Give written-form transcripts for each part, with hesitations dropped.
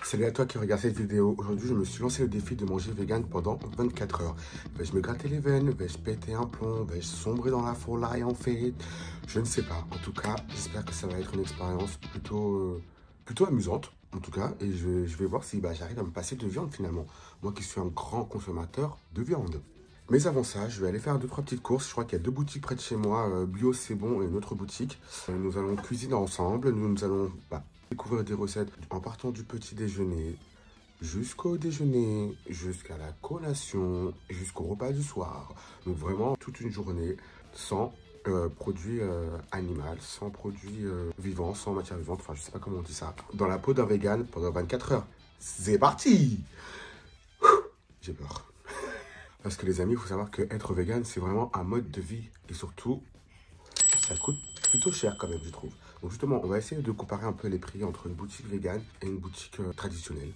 Salut à toi qui regarde cette vidéo. Aujourd'hui, je me suis lancé le défi de manger vegan pendant 24 heures. Vais-je me gratter les veines? Vais-je péter un plomb? Vais-je sombrer dans la folie en fait? Je ne sais pas. En tout cas, j'espère que ça va être une expérience plutôt amusante. En tout cas, et je vais voir si j'arrive à me passer de viande finalement. Moi qui suis un grand consommateur de viande. Mais avant ça, je vais aller faire 2-3 petites courses. Je crois qu'il y a 2 boutiques près de chez moi, Bio C'est Bon et une autre boutique. Nous allons cuisiner ensemble. Nous allons découvrir des recettes en partant du petit déjeuner jusqu'au déjeuner, jusqu'à la collation, jusqu'au repas du soir. Donc vraiment toute une journée sans produits animaux, sans produits vivants, sans matière vivante. Enfin, je sais pas comment on dit ça. Dans la peau d'un vegan pendant 24 heures. C'est parti! J'ai peur. Parce que les amis, il faut savoir que être vegan, c'est vraiment un mode de vie. Et surtout, ça coûte plutôt cher quand même, je trouve. Donc justement, on va essayer de comparer un peu les prix entre une boutique vegan et une boutique traditionnelle.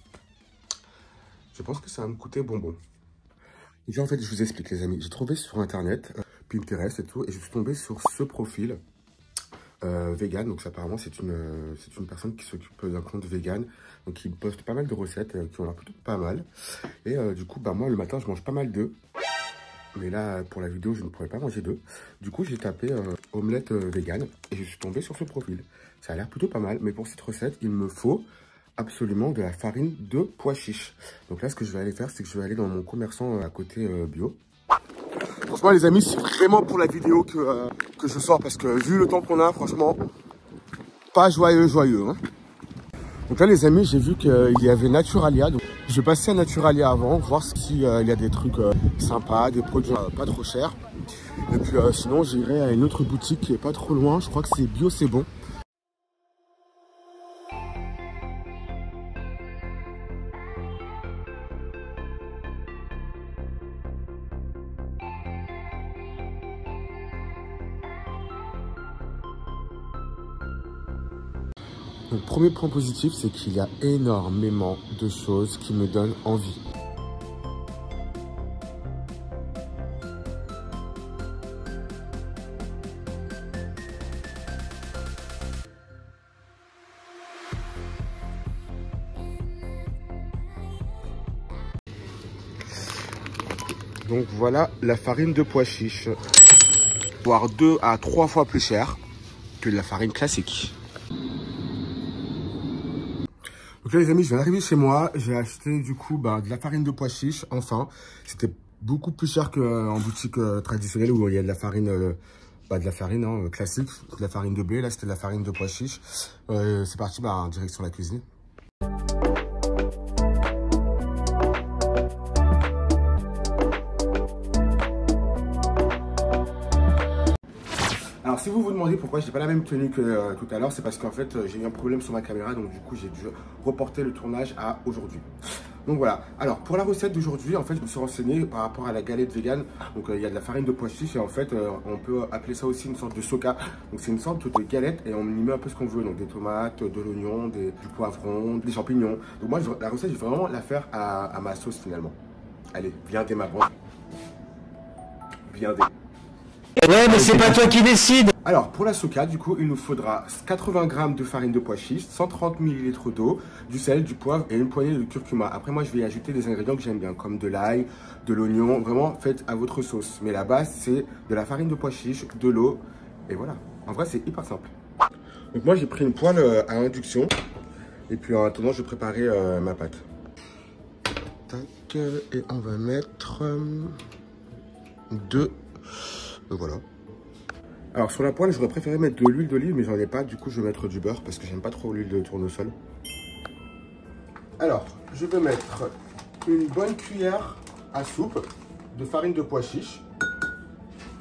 Je pense que ça va me coûter bonbon. Et en fait, je vous explique les amis. J'ai trouvé sur internet, Pinterest et tout, et je suis tombé sur ce profil vegan. Donc apparemment, c'est une personne qui s'occupe d'un compte vegan. Donc qui poste pas mal de recettes qui ont l'air plutôt pas mal. Et du coup, moi le matin, je mange pas mal d'œufs. Mais là, pour la vidéo, je ne pourrais pas manger d'œufs. Du coup, j'ai tapé omelette vegan et je suis tombé sur ce profil. Ça a l'air plutôt pas mal. Mais pour cette recette, il me faut absolument de la farine de pois chiche. Donc là, ce que je vais aller faire, c'est que je vais aller dans mon commerçant à côté bio. Franchement, les amis, c'est vraiment pour la vidéo que je sors. Parce que vu le temps qu'on a, franchement, pas joyeux. Hein. Donc là, les amis, j'ai vu qu'il y avait Naturalia. Donc, je vais passer à Naturalia avant, voir s'il y a des trucs sympas, des produits pas trop chers. Et puis sinon, j'irai à une autre boutique qui est pas trop loin. Je crois que c'est Bio C'est Bon. Donc, premier point positif, c'est qu'il y a énormément de choses qui me donnent envie. Donc voilà la farine de pois chiche, voire 2 à 3 fois plus chère que la farine classique. Donc là les amis, je viens d'arriver chez moi, j'ai acheté du coup de la farine de pois chiche, enfin. C'était beaucoup plus cher qu'en boutique traditionnelle où il y a de la farine, classique, de la farine de blé. Là c'était de la farine de pois chiche. C'est parti en direction de la cuisine. Alors si vous vous demandez pourquoi j'ai pas la même tenue que tout à l'heure, c'est parce qu'en fait j'ai eu un problème sur ma caméra, donc du coup j'ai dû reporter le tournage à aujourd'hui. Donc voilà, alors pour la recette d'aujourd'hui, en fait je me suis renseigné par rapport à la galette vegan. Donc il y a de la farine de pois chiche et en fait on peut appeler ça aussi une sorte de soca. Donc c'est une sorte de galette et on y met un peu ce qu'on veut, donc des tomates, de l'oignon, du poivron, des champignons. Donc moi la recette je vais vraiment la faire à ma sauce finalement. Allez, viens dès ma bande. Viens dès. Ouais, mais c'est pas toi qui décide. Alors, pour la soca, du coup, il nous faudra 80 g de farine de pois chiche, 130 ml d'eau, du sel, du poivre et une poignée de curcuma. Après, moi, je vais y ajouter des ingrédients que j'aime bien, comme de l'ail, de l'oignon. Vraiment, faites à votre sauce. Mais la base, c'est de la farine de pois chiche, de l'eau. Et voilà. En vrai, c'est hyper simple. Donc, moi, j'ai pris une poêle à induction. Et puis, en attendant, je vais préparer ma pâte. Tac. Et on va mettre 2. Voilà. Alors sur la poêle, j'aurais préféré mettre de l'huile d'olive, mais j'en ai pas. Du coup, je vais mettre du beurre parce que j'aime pas trop l'huile de tournesol. Alors, je vais mettre une bonne cuillère à soupe de farine de pois chiche.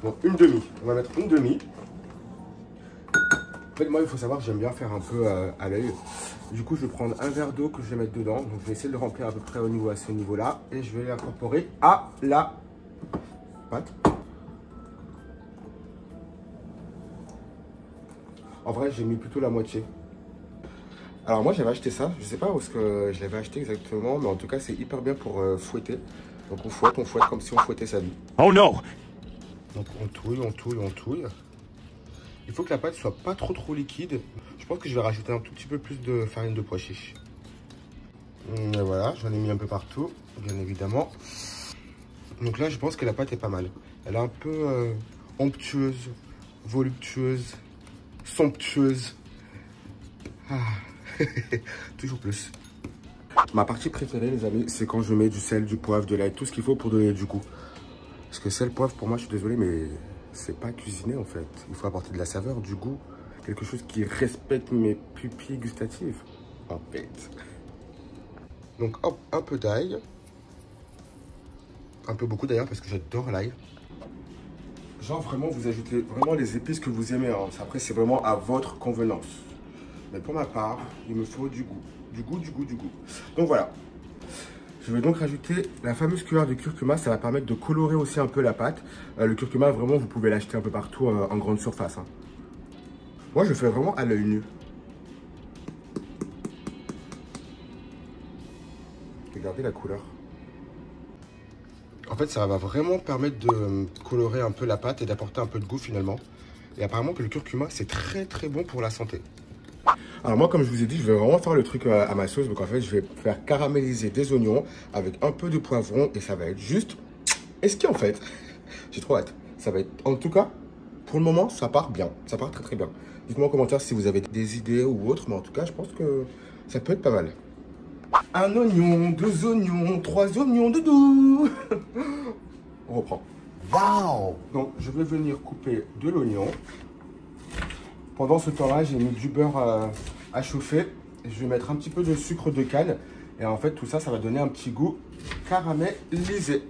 Bon, une demi. On va mettre une demi. En fait, moi, il faut savoir que j'aime bien faire un peu à l'œil. Du coup, je vais prendre un verre d'eau que je vais mettre dedans. Donc, je vais essayer de le remplir à peu près à ce niveau-là. Et je vais l'incorporer à la pâte. En vrai, j'ai mis plutôt la moitié. Alors moi, j'avais acheté ça. Je sais pas où est-ce que je l'avais acheté exactement. Mais en tout cas, c'est hyper bien pour fouetter. Donc on fouette comme si on fouettait sa vie. Oh non! Donc on touille. Il faut que la pâte soit pas trop liquide. Je pense que je vais rajouter un tout petit peu plus de farine de pois chiche. Et voilà, j'en ai mis un peu partout, bien évidemment. Donc là, je pense que la pâte est pas mal. Elle est un peu onctueuse, voluptueuse, somptueuse. Ah. Toujours plus. Ma partie préférée, les amis, c'est quand je mets du sel, du poivre, de l'ail, tout ce qu'il faut pour donner du goût. Parce que sel, poivre, pour moi, je suis désolé, mais c'est pas cuisiner en fait. Il faut apporter de la saveur, du goût, quelque chose qui respecte mes pupilles gustatives, en fait. Donc hop, un peu d'ail. Un peu beaucoup d'ailleurs, parce que j'adore l'ail. Genre vraiment, vous ajoutez vraiment les épices que vous aimez. Hein. Après, c'est vraiment à votre convenance. Mais pour ma part, il me faut du goût. Du goût. Donc voilà. Je vais donc rajouter la fameuse cuillère de curcuma. Ça va permettre de colorer aussi un peu la pâte. Le curcuma, vraiment, vous pouvez l'acheter un peu partout en grande surface. Hein. Moi, je fais vraiment à l'œil nu. Regardez la couleur. En fait, ça va vraiment permettre de colorer un peu la pâte et d'apporter un peu de goût finalement. Et apparemment que le curcuma, c'est très très bon pour la santé. Alors moi, comme je vous ai dit, je vais vraiment faire le truc à ma sauce. Donc en fait, je vais faire caraméliser des oignons avec un peu de poivron. Et ça va être juste esquis en fait. J'ai trop hâte. Ça va être, en tout cas, pour le moment, ça part bien. Ça part très très bien. Dites-moi en commentaire si vous avez des idées ou autres. Mais en tout cas, je pense que ça peut être pas mal. Un oignon, 2 oignons, 3 oignons, doudou. On reprend. Waouh! Donc, je vais venir couper de l'oignon. Pendant ce temps-là, j'ai mis du beurre à chauffer. Je vais mettre un petit peu de sucre de canne. Et en fait, tout ça, ça va donner un petit goût caramélisé.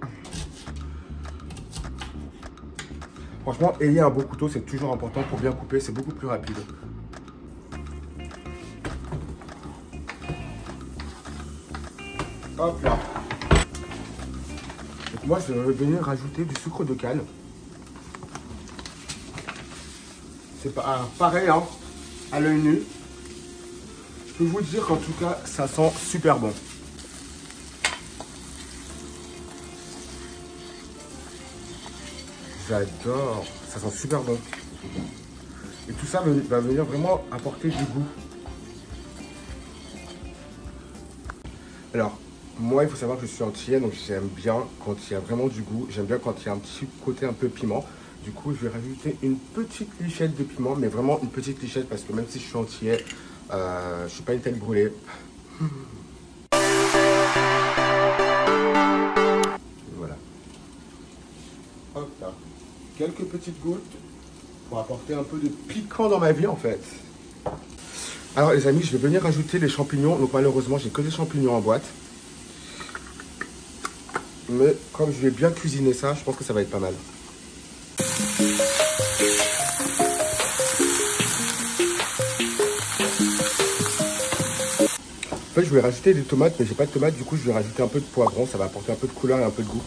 Franchement, ayez un beau couteau, c'est toujours important pour bien couper. C'est beaucoup plus rapide. Hop là. Donc moi, je vais venir rajouter du sucre de canne. C'est pas pareil, hein, à l'œil nu. Je peux vous dire qu'en tout cas, ça sent super bon. J'adore. Ça sent super bon. Et tout ça va venir vraiment apporter du goût. Alors, moi, il faut savoir que je suis antillais, donc j'aime bien quand il y a vraiment du goût. J'aime bien quand il y a un petit côté un peu piment. Du coup, je vais rajouter une petite lichette de piment, mais vraiment une petite lichette parce que même si je suis antillais, je suis pas une tête brûlée. Voilà. Hop là. Quelques petites gouttes pour apporter un peu de piquant dans ma vie en fait. Alors les amis, je vais venir rajouter les champignons. Donc malheureusement, j'ai que des champignons en boîte. Mais comme je vais bien cuisiner ça, je pense que ça va être pas mal. En fait, je vais rajouter des tomates, mais j'ai pas de tomates, du coup, je vais rajouter un peu de poivron. Ça va apporter un peu de couleur et un peu de goût.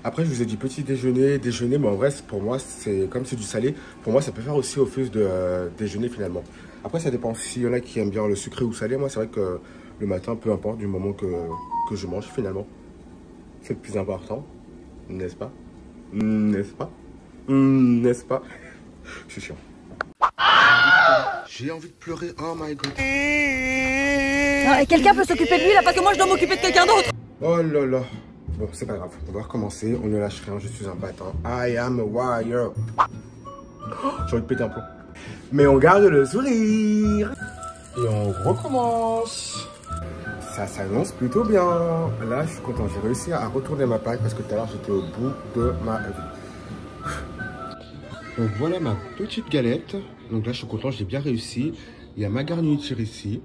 Après, je vous ai dit petit déjeuner, mais en vrai, pour moi, c'est comme c'est du salé. Pour moi, ça peut faire aussi office de déjeuner finalement. Après, ça dépend s'il y en a qui aiment bien le sucré ou salé. Moi, c'est vrai que le matin, peu importe, du moment que je mange finalement. C'est le plus important, n'est-ce pas? N'est-ce pas? N'est-ce pas? Je suis chiant. J'ai envie de pleurer, oh my god. Et quelqu'un peut s'occuper de lui là parce que moi je dois m'occuper de quelqu'un d'autre. Oh là là. Bon, c'est pas grave, on va recommencer, on ne lâche rien, je suis un battant. I am a warrior. Oh, j'ai envie de péter un plomb. Mais on garde le sourire. Et on recommence. Ça s'annonce plutôt bien. Là, je suis content, j'ai réussi à retourner ma pâte parce que tout à l'heure, j'étais au bout de ma vie. Donc voilà ma petite galette. Donc là, je suis content, j'ai bien réussi. Il y a ma garniture ici.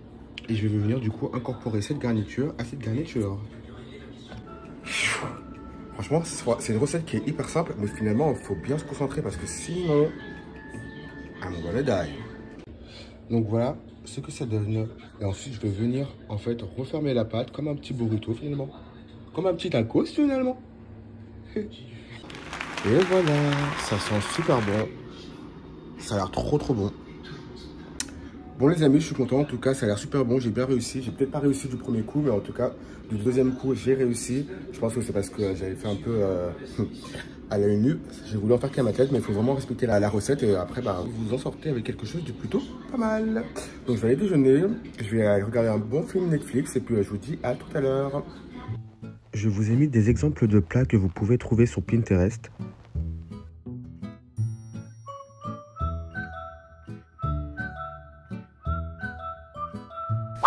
Et je vais venir du coup incorporer cette garniture à cette garniture. Franchement, c'est une recette qui est hyper simple, mais finalement, il faut bien se concentrer parce que sinon, I'm gonna die. Donc voilà ce que ça donne. Et ensuite, je vais venir en fait refermer la pâte comme un petit burrito finalement. Comme un petit tacos finalement. Et voilà, ça sent super bon. Ça a l'air trop bon. Bon les amis, je suis content, en tout cas ça a l'air super bon, j'ai bien réussi. J'ai peut-être pas réussi du premier coup, mais en tout cas du deuxième coup j'ai réussi. Je pense que c'est parce que j'avais fait un peu à l'œil nu. J'ai voulu en faire qu'à ma tête, mais il faut vraiment respecter la recette et après bah, vous en sortez avec quelque chose de plutôt pas mal. Donc je vais aller déjeuner, je vais aller regarder un bon film Netflix et puis je vous dis à tout à l'heure. Je vous ai mis des exemples de plats que vous pouvez trouver sur Pinterest.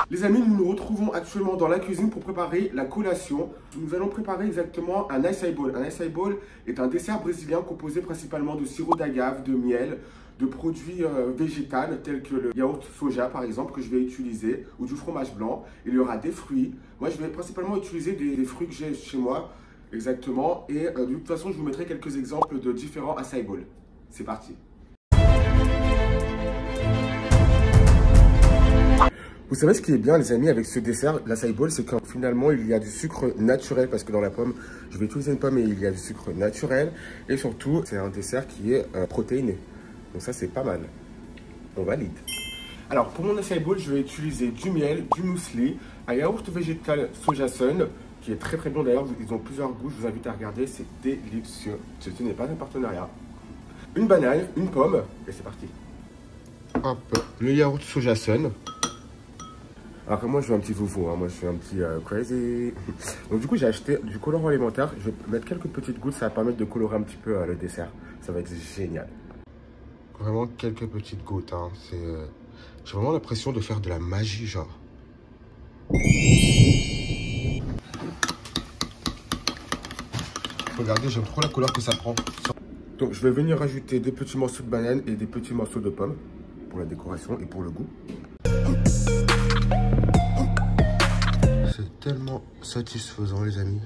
Les amis, nous nous retrouvons actuellement dans la cuisine pour préparer la collation. Nous allons préparer exactement un acai bowl. Un acai bowl est un dessert brésilien composé principalement de sirop d'agave, de miel, de produits végétaux tels que le yaourt soja par exemple que je vais utiliser ou du fromage blanc. Il y aura des fruits. Moi, je vais principalement utiliser des fruits que j'ai chez moi exactement. Et de toute façon, je vous mettrai quelques exemples de différents acai bowls. C'est parti. Vous savez ce qui est bien les amis avec ce dessert, l'acai bowl, c'est que finalement il y a du sucre naturel parce que dans la pomme, je vais utiliser une pomme et il y a du sucre naturel et surtout c'est un dessert qui est protéiné. Donc ça c'est pas mal, on valide. Alors pour mon acai bowl, je vais utiliser du miel, du muesli, un yaourt végétal soja sun qui est très très bon d'ailleurs, ils ont plusieurs goûts, je vous invite à regarder, c'est délicieux. Ce n'est pas un partenariat. Une banane, une pomme et c'est parti. Hop, le yaourt soja sun. Alors que moi je suis un petit foufou, hein. Moi je suis un petit crazy. Donc du coup j'ai acheté du colorant alimentaire. Je vais mettre quelques petites gouttes, ça va permettre de colorer un petit peu le dessert. Ça va être génial. Vraiment quelques petites gouttes, hein. J'ai vraiment l'impression de faire de la magie genre. Regardez, j'aime trop la couleur que ça prend. Donc je vais venir rajouter des petits morceaux de banane et des petits morceaux de pomme pour la décoration et pour le goût. C'est tellement satisfaisant les amis.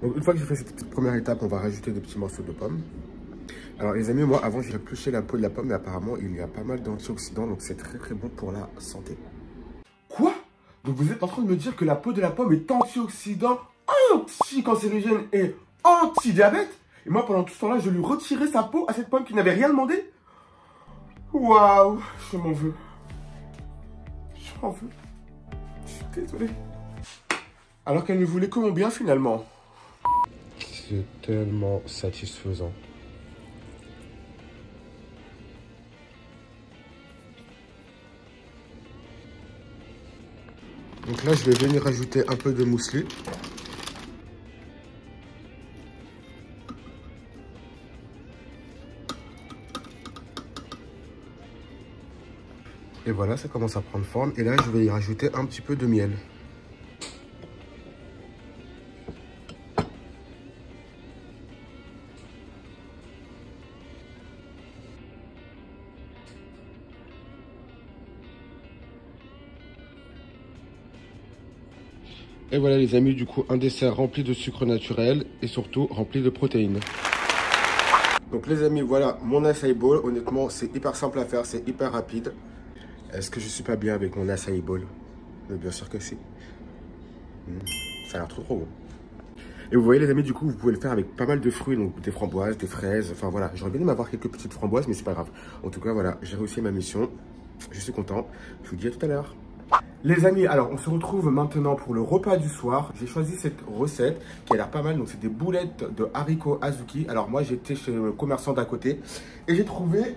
Donc une fois que j'ai fait cette petite première étape, on va rajouter des petits morceaux de pommes. Alors les amis, moi avant j'ai épluché la peau de la pomme, mais apparemment il y a pas mal d'antioxydants, donc c'est très très bon pour la santé. Quoi? Donc vous êtes en train de me dire que la peau de la pomme est antioxydant, anti-cancérigène et anti-diabète? Et moi pendant tout ce temps-là, je lui retirais sa peau à cette pomme qui n'avait rien demandé? Waouh, je m'en veux. Je m'en veux. Je suis désolé. Alors qu'elle ne voulait que mon bien finalement. C'est tellement satisfaisant. Donc là, je vais venir rajouter un peu de muesli. Et voilà, ça commence à prendre forme. Et là, je vais y rajouter un petit peu de miel. Et voilà les amis, du coup, un dessert rempli de sucre naturel et surtout rempli de protéines. Donc les amis, voilà mon acai bowl. Honnêtement, c'est hyper simple à faire, c'est hyper rapide. Est-ce que je suis pas bien avec mon acai bowl? Mais bien sûr que si. Ça a l'air trop bon. Et vous voyez les amis, du coup, vous pouvez le faire avec pas mal de fruits, donc des framboises, des fraises. Enfin voilà, j'aurais bien aimé avoir quelques petites framboises, mais c'est pas grave. En tout cas, voilà, j'ai réussi ma mission. Je suis content. Je vous dis à tout à l'heure. Les amis, alors on se retrouve maintenant pour le repas du soir. J'ai choisi cette recette qui a l'air pas mal. Donc c'est des boulettes de haricots azuki. Alors moi j'étais chez le commerçant d'à côté et j'ai trouvé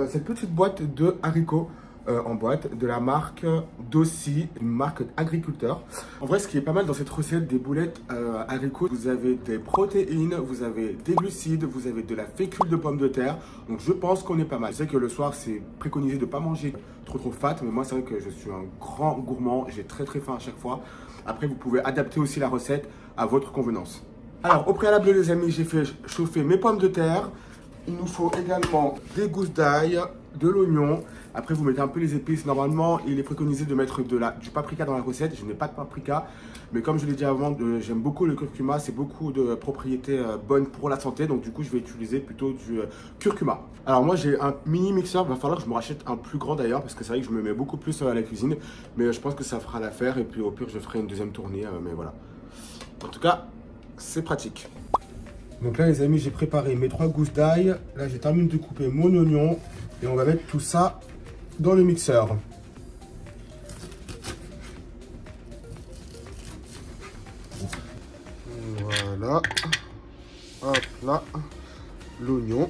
cette petite boîte de haricots en boîte de la marque Dossi, une marque agriculteur. En vrai, ce qui est pas mal dans cette recette des boulettes haricots, vous avez des protéines, vous avez des glucides, vous avez de la fécule de pommes de terre. Donc je pense qu'on est pas mal. Je sais que le soir c'est préconisé de ne pas manger trop fat, mais moi c'est vrai que je suis un grand gourmand, j'ai très faim à chaque fois. Après vous pouvez adapter aussi la recette à votre convenance. Alors au préalable les amis, j'ai fait chauffer mes pommes de terre. Il nous faut également des gousses d'ail, de l'oignon. Après, vous mettez un peu les épices. Normalement, il est préconisé de mettre du paprika dans la recette. Je n'ai pas de paprika. Mais comme je l'ai dit avant, j'aime beaucoup le curcuma. C'est beaucoup de propriétés bonnes pour la santé. Donc, du coup, je vais utiliser plutôt du curcuma. Alors, moi, j'ai un mini mixeur. Il va falloir que je me rachète un plus grand d'ailleurs. Parce que c'est vrai que je me mets beaucoup plus à la cuisine. Mais je pense que ça fera l'affaire. Et puis, au pire, je ferai une deuxième tournée. Mais voilà. En tout cas, c'est pratique. Donc là les amis, j'ai préparé mes 3 gousses d'ail. Là j'ai terminé de couper mon oignon. Et on va mettre tout ça dans le mixeur. Voilà. Hop là. L'oignon.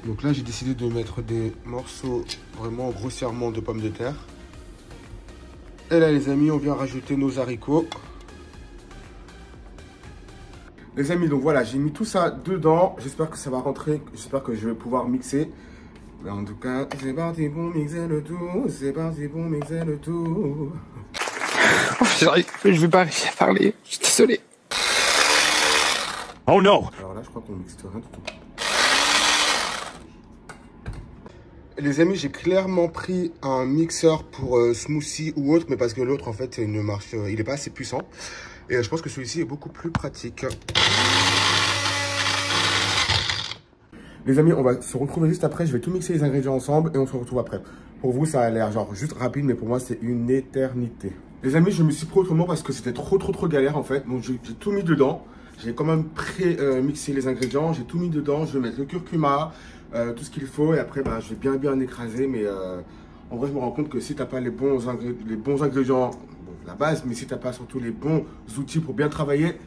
Donc là j'ai décidé de mettre des morceaux vraiment grossièrement de pommes de terre. Et là les amis, on vient rajouter nos haricots. Les amis, donc voilà, j'ai mis tout ça dedans. J'espère que ça va rentrer. J'espère que je vais pouvoir mixer. Mais en tout cas, c'est parti pour mixer le tout. C'est parti pour mixer le tout. Oh, je vais pas arriver à parler. Je suis désolé. Oh non! Alors là, je crois qu'on mixe rien du tout. Les amis, j'ai clairement pris un mixeur pour smoothie ou autre, mais parce que l'autre, en fait, il ne marche, il n'est pas assez puissant. Et je pense que celui-ci est beaucoup plus pratique. Les amis, on va se retrouver juste après. Je vais tout mixer les ingrédients ensemble et on se retrouve après. Pour vous, ça a l'air genre juste rapide, mais pour moi, c'est une éternité. Les amis, je me suis pris autrement parce que c'était trop galère en fait. Donc j'ai tout mis dedans. J'ai quand même pré-mixé les ingrédients. J'ai tout mis dedans. Je vais mettre le curcuma, tout ce qu'il faut. Et après, bah, je vais bien écraser. Mais en vrai, je me rends compte que si tu n'as pas les bons ingrédients, bon, la base, mais si tu n'as pas surtout les bons outils pour bien travailler,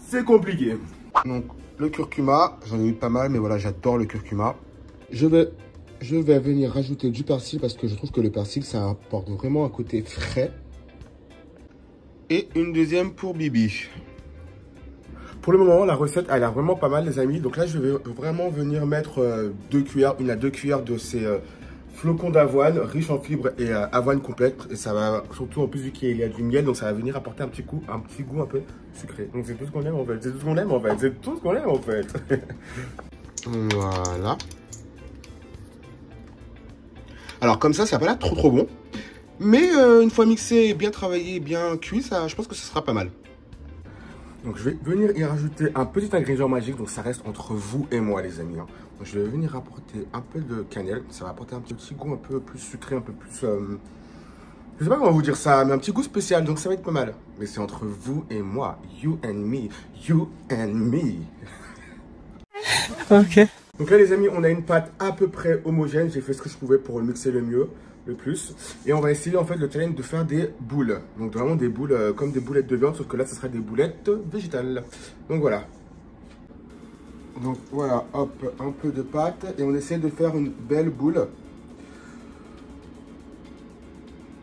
c'est compliqué. Donc, le curcuma, j'en ai mis pas mal, mais voilà, j'adore le curcuma. Je vais venir rajouter du persil parce que je trouve que le persil, ça apporte vraiment un côté frais. Et une deuxième pour Bibi. Pour le moment, la recette, elle a vraiment pas mal, les amis. Donc là, je vais vraiment venir mettre 2 cuillères, 1 à 2 cuillères de ces flocons d'avoine, riches en fibres et avoine complète. Et ça va, surtout en plus vu qu'il y a du miel, donc ça va venir apporter un petit goût un peu sucré. Donc c'est tout ce qu'on aime en fait. C'est tout ce qu'on aime en fait. C'est tout ce qu'on aime en fait. Voilà. Alors comme ça n'a pas l'air trop bon. Mais une fois mixé, bien travaillé, bien cuit, ça, je pense que ce sera pas mal. Donc je vais venir y rajouter un petit ingrédient magique. Donc ça reste entre vous et moi les amis. Hein. Donc je vais venir apporter un peu de cannelle. Ça va apporter un petit goût un peu plus sucré, un peu plus... je sais pas comment vous dire ça, mais un petit goût spécial. Donc ça va être pas mal. Mais c'est entre vous et moi. You and me. You and me. Ok. Donc là les amis, on a une pâte à peu près homogène. J'ai fait ce que je pouvais pour le mixer le mieux, le plus. Et on va essayer en fait le challenge de faire des boules. Donc vraiment des boules comme des boulettes de viande, sauf que là ce sera des boulettes végétales. Donc voilà. Donc voilà, hop, un peu de pâte. Et on essaie de faire une belle boule.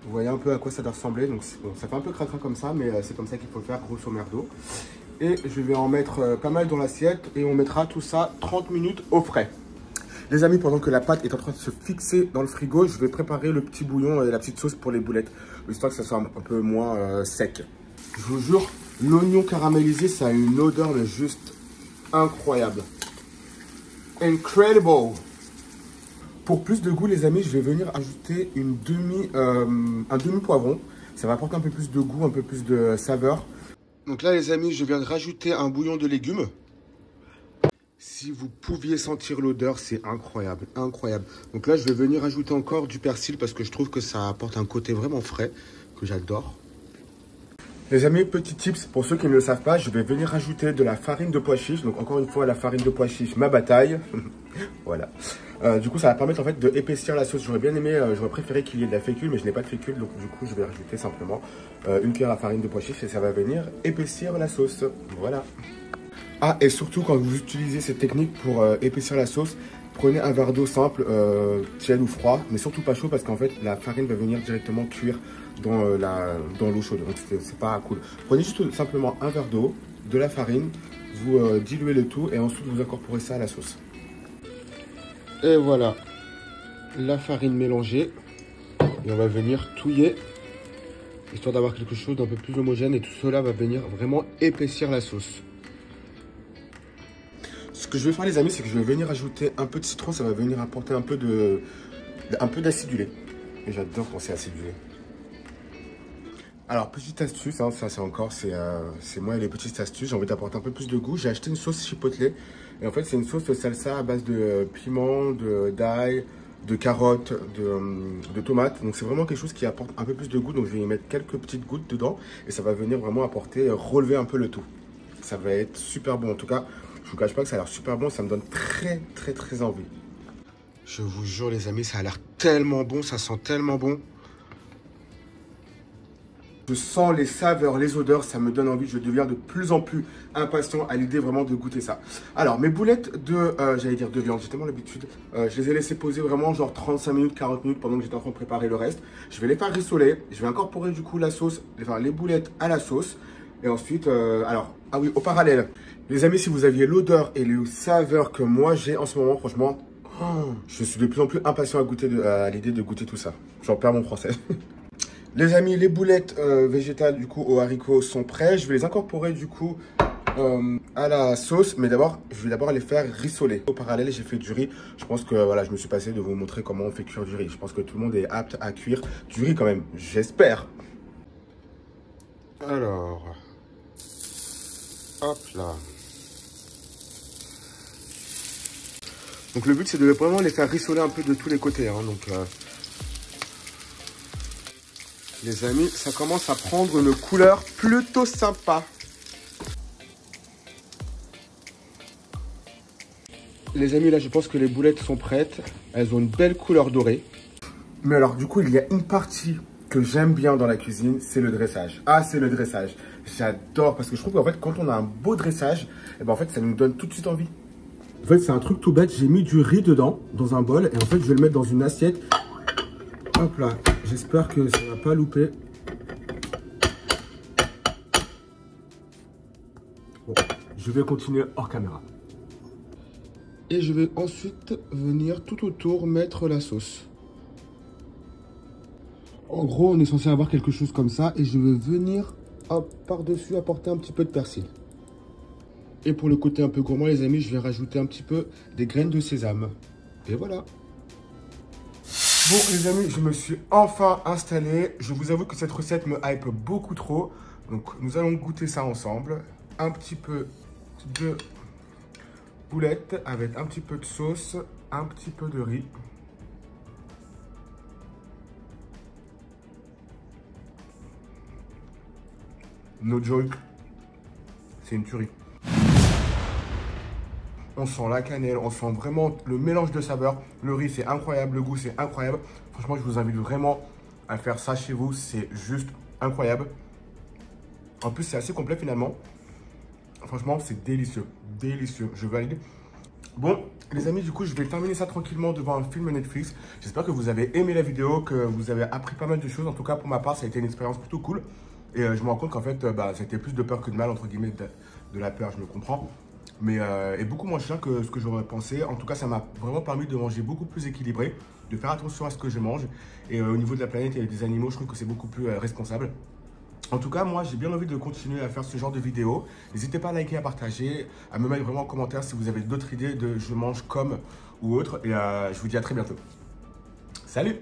Vous voyez un peu à quoi ça doit ressembler. Donc bon, ça fait un peu cracra comme ça, mais c'est comme ça qu'il faut le faire, grosso merdo. Et je vais en mettre pas mal dans l'assiette et on mettra tout ça 30 minutes au frais. Les amis, pendant que la pâte est en train de se fixer dans le frigo, je vais préparer le petit bouillon et la petite sauce pour les boulettes, histoire que ça soit un peu moins sec. Je vous jure, l'oignon caramélisé, ça a une odeur mais juste incroyable. Incredible! Pour plus de goût, les amis, je vais venir ajouter un demi-poivron. Ça va apporter un peu plus de goût, un peu plus de saveur. Donc là, les amis, je viens de rajouter un bouillon de légumes. Si vous pouviez sentir l'odeur, c'est incroyable, incroyable. Donc là, je vais venir ajouter encore du persil parce que je trouve que ça apporte un côté vraiment frais que j'adore. Les amis, petit tips, pour ceux qui ne le savent pas, je vais venir rajouter de la farine de pois chiche. Donc encore une fois, la farine de pois chiche, ma bataille. Voilà. Du coup, ça va permettre en fait d'épaissir la sauce. J'aurais bien aimé, j'aurais préféré qu'il y ait de la fécule, mais je n'ai pas de fécule. Donc du coup, je vais rajouter simplement une cuillère à farine de pois chiche et ça va venir épaissir la sauce. Voilà. Ah, et surtout, quand vous utilisez cette technique pour épaissir la sauce, prenez un verre d'eau simple, tiède ou froid, mais surtout pas chaud parce qu'en fait, la farine va venir directement cuire dans l'eau chaude. Donc, c'est pas cool. Prenez juste simplement un verre d'eau, de la farine, vous diluez le tout et ensuite vous incorporez ça à la sauce. Et voilà, la farine mélangée. Et on va venir touiller, histoire d'avoir quelque chose d'un peu plus homogène. Et tout cela va venir vraiment épaissir la sauce. Ce que je vais faire les amis, c'est que je vais venir ajouter un peu de citron. Ça va venir apporter un peu d'acidulé. Et j'adore quand c'est acidulé. Alors, petite astuce, hein, ça c'est moi et les petites astuces. J'ai envie d'apporter un peu plus de goût. J'ai acheté une sauce chipotle. Et en fait, c'est une sauce salsa à base de piment, d'ail, de carottes, de tomates. Donc, c'est vraiment quelque chose qui apporte un peu plus de goût. Donc, je vais y mettre quelques petites gouttes dedans. Et ça va venir vraiment apporter, relever un peu le tout. Ça va être super bon. En tout cas, je vous cache pas que ça a l'air super bon. Ça me donne très envie. Je vous jure les amis, ça a l'air tellement bon. Ça sent tellement bon. Je sens les saveurs, les odeurs, ça me donne envie. Je deviens de plus en plus impatient à l'idée vraiment de goûter ça. Alors, mes boulettes de, j'allais dire de viande, j'ai tellement l'habitude. Je les ai laissées poser vraiment genre 35 minutes, 40 minutes pendant que j'étais en train de préparer le reste. Je vais les faire rissoler. Je vais incorporer du coup la sauce, enfin les boulettes à la sauce. Et ensuite, ah oui, au parallèle, les amis, si vous aviez l'odeur et les saveurs que moi j'ai en ce moment, franchement, je suis de plus en plus impatient à l'idée de goûter tout ça. J'en perds mon français. Les amis, les boulettes végétales du coup aux haricots sont prêts. Je vais les incorporer du coup à la sauce. Mais d'abord, je vais d'abord les faire rissoler. Au parallèle, j'ai fait du riz. Je pense que voilà, je me suis passé de vous montrer comment on fait cuire du riz. Je pense que tout le monde est apte à cuire du riz quand même. J'espère. Alors, hop là. Donc le but c'est de vraiment les faire rissoler un peu de tous les côtés. Hein. Donc les amis, ça commence à prendre une couleur plutôt sympa. Les amis, là, je pense que les boulettes sont prêtes. Elles ont une belle couleur dorée. Mais alors, du coup, il y a une partie que j'aime bien dans la cuisine, c'est le dressage. Ah, c'est le dressage. J'adore parce que je trouve qu'en fait, quand on a un beau dressage, eh ben, en fait, ça nous donne tout de suite envie. En fait, c'est un truc tout bête. J'ai mis du riz dedans, dans un bol. Et en fait, je vais le mettre dans une assiette. Hop là. J'espère que ça ne va pas louper. Bon, je vais continuer hors caméra. Et je vais ensuite venir tout autour mettre la sauce. En gros, on est censé avoir quelque chose comme ça. Et je vais venir par-dessus apporter un petit peu de persil. Et pour le côté un peu gourmand, les amis, je vais rajouter un petit peu des graines de sésame. Et voilà. Bon, les amis, je me suis enfin installé. Je vous avoue que cette recette me hype beaucoup trop. Donc, nous allons goûter ça ensemble. Un petit peu de boulettes avec un petit peu de sauce, un petit peu de riz. No joke, c'est une tuerie. On sent la cannelle, on sent vraiment le mélange de saveurs. Le riz, c'est incroyable, le goût, c'est incroyable. Franchement, je vous invite vraiment à faire ça chez vous. C'est juste incroyable. En plus, c'est assez complet finalement. Franchement, c'est délicieux. Délicieux, je valide. Bon, les amis, du coup, je vais terminer ça tranquillement devant un film Netflix. J'espère que vous avez aimé la vidéo, que vous avez appris pas mal de choses. En tout cas, pour ma part, ça a été une expérience plutôt cool. Et je me rends compte qu'en fait, c'était plus de peur que de mal, entre guillemets, de la peur, je me comprends. Mais est beaucoup moins cher que ce que j'aurais pensé. En tout cas, ça m'a vraiment permis de manger beaucoup plus équilibré, de faire attention à ce que je mange. Et au niveau de la planète et des animaux, je trouve que c'est beaucoup plus responsable. En tout cas, moi, j'ai bien envie de continuer à faire ce genre de vidéos. N'hésitez pas à liker, à partager, à me mettre vraiment en commentaire si vous avez d'autres idées de je mange comme ou autre. Et je vous dis à très bientôt. Salut!